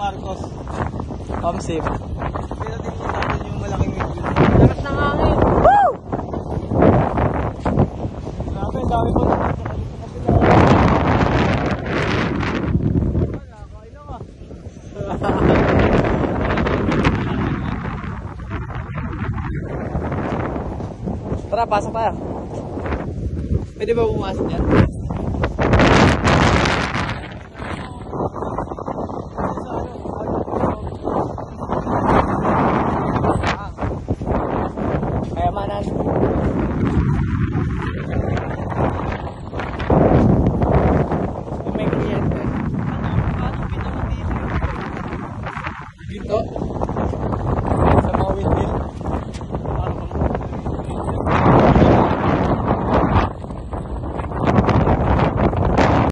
Marcos. Pamsip. Kaya din natin yung malaking wheel. Lakas ng hangin. Woo! Grabe, dami po na. Tara, pasok tayo. Pwede ba pumasok yan? Kayamanan.